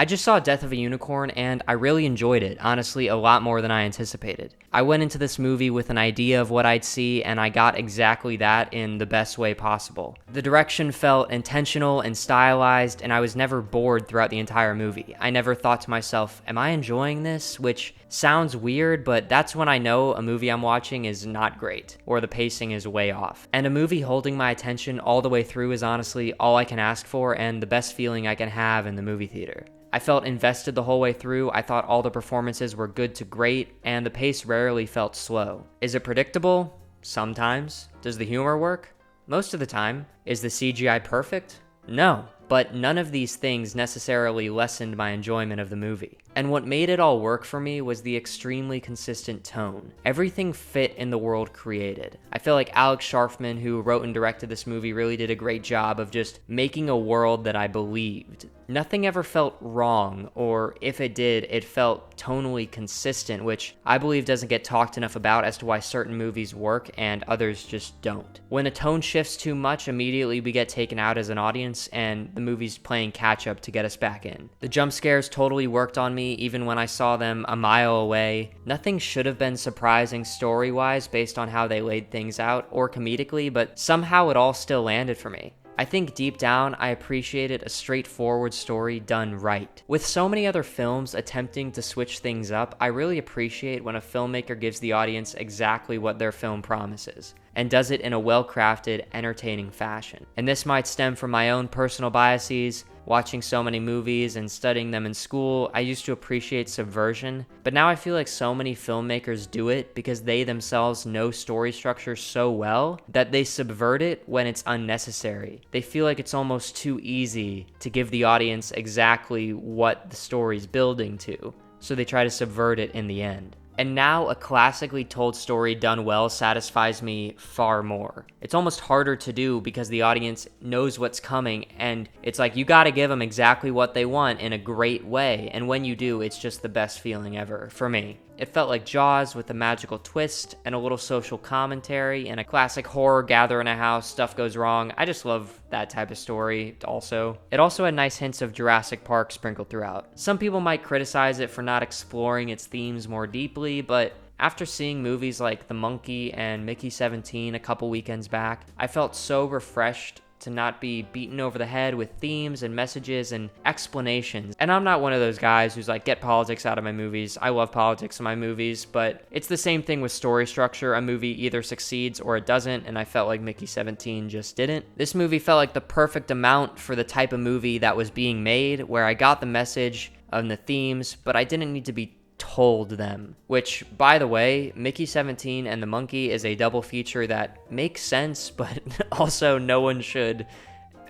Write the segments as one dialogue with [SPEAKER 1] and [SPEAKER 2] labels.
[SPEAKER 1] I just saw Death of a Unicorn and I really enjoyed it, honestly, a lot more than I anticipated. I went into this movie with an idea of what I'd see, and I got exactly that in the best way possible. The direction felt intentional and stylized, and I was never bored throughout the entire movie. I never thought to myself, am I enjoying this? Which sounds weird, but that's when I know a movie I'm watching is not great, or the pacing is way off. And a movie holding my attention all the way through is honestly all I can ask for and the best feeling I can have in the movie theater. I felt invested the whole way through. I thought all the performances were good to great, and the pace rarely felt slow. Is it predictable? Sometimes. Does the humor work? Most of the time. Is the CGI perfect? No. But none of these things necessarily lessened my enjoyment of the movie. And what made it all work for me was the extremely consistent tone. Everything fit in the world created. I feel like Alex Sharfman, who wrote and directed this movie, really did a great job of just making a world that I believed. Nothing ever felt wrong, or if it did, it felt tonally consistent, which I believe doesn't get talked enough about as to why certain movies work and others just don't. When a tone shifts too much, immediately we get taken out as an audience, and the movie's playing catch up to get us back in. The jump scares totally worked on me even when I saw them a mile away. Nothing should have been surprising story-wise based on how they laid things out or comedically, but somehow it all still landed for me. I think deep down, I appreciated a straightforward story done right. With so many other films attempting to switch things up, I really appreciate when a filmmaker gives the audience exactly what their film promises, and does it in a well-crafted, entertaining fashion. And this might stem from my own personal biases. Watching so many movies and studying them in school, I used to appreciate subversion, but now I feel like so many filmmakers do it because they themselves know story structure so well that they subvert it when it's unnecessary. They feel like it's almost too easy to give the audience exactly what the story's building to, so they try to subvert it in the end. And now a classically told story done well satisfies me far more. It's almost harder to do because the audience knows what's coming, and it's like you gotta give them exactly what they want in a great way, and when you do, it's just the best feeling ever, for me. It felt like Jaws with a magical twist and a little social commentary and a classic horror gather in a house, stuff goes wrong. I just love that type of story also. It also had nice hints of Jurassic Park sprinkled throughout. Some people might criticize it for not exploring its themes more deeply, but after seeing movies like The Monkey and Mickey 17 a couple weekends back, I felt so refreshed to not be beaten over the head with themes and messages and explanations. And I'm not one of those guys who's like, get politics out of my movies. I love politics in my movies, but it's the same thing with story structure. A movie either succeeds or it doesn't, and I felt like Mickey 17 just didn't. This movie felt like the perfect amount for the type of movie that was being made, where I got the message and the themes, but I didn't need to be told them. Which, by the way, Mickey 17 and The Monkey is a double feature that makes sense, but also no one should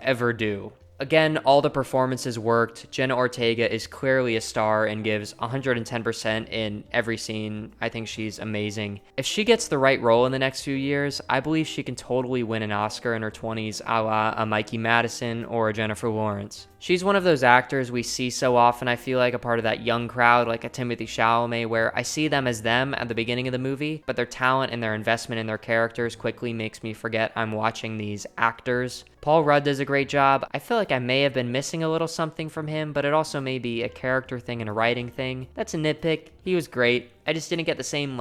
[SPEAKER 1] ever do. Again, all the performances worked. Jenna Ortega is clearly a star and gives 110% in every scene. I think she's amazing. If she gets the right role in the next few years, I believe she can totally win an Oscar in her 20s, a la a Mikey Madison or a Jennifer Lawrence. She's one of those actors we see so often, I feel like, a part of that young crowd, like a Timothée Chalamet, where I see them as them at the beginning of the movie, but their talent and their investment in their characters quickly makes me forget I'm watching these actors. Paul Rudd does a great job. I feel like I may have been missing a little something from him, but it also may be a character thing and a writing thing. That's a nitpick. He was great. I just didn't get the same,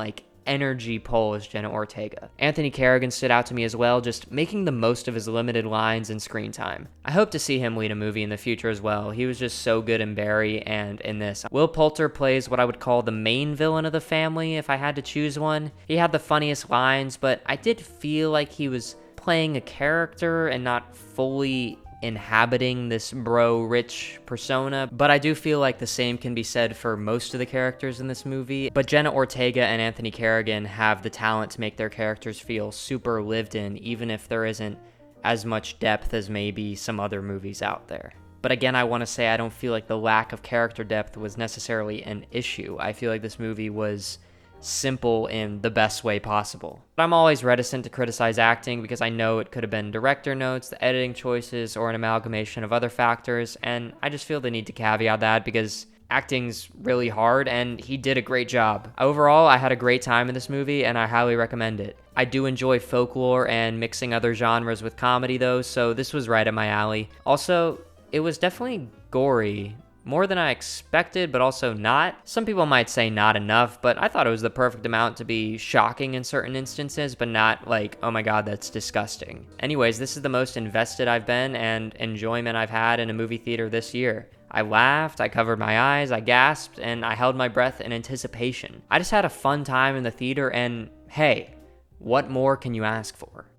[SPEAKER 1] energy pull as Jenna Ortega. Anthony Carrigan stood out to me as well, just making the most of his limited lines and screen time. I hope to see him lead a movie in the future as well. He was just so good in Barry and in this. Will Poulter plays what I would call the main villain of the family if I had to choose one. He had the funniest lines, but I did feel like he was playing a character and not fully inhabiting this bro-rich persona, but I do feel like the same can be said for most of the characters in this movie. But Jenna Ortega and Anthony Carrigan have the talent to make their characters feel super lived in, even if there isn't as much depth as maybe some other movies out there. But again, I want to say I don't feel like the lack of character depth was necessarily an issue. I feel like this movie was simple in the best way possible. But I'm always reticent to criticize acting because I know it could have been director notes, the editing choices, or an amalgamation of other factors, and I just feel the need to caveat that because acting's really hard and he did a great job. Overall, I had a great time in this movie and I highly recommend it. I do enjoy folklore and mixing other genres with comedy though, so this was right up my alley. Also, it was definitely gory, More than I expected, but also not. Some people might say not enough, but I thought it was the perfect amount to be shocking in certain instances, but not like, oh my god, that's disgusting. Anyways, this is the most invested I've been and enjoyment I've had in a movie theater this year. I laughed, I covered my eyes, I gasped, and I held my breath in anticipation. I just had a fun time in the theater, and hey, what more can you ask for?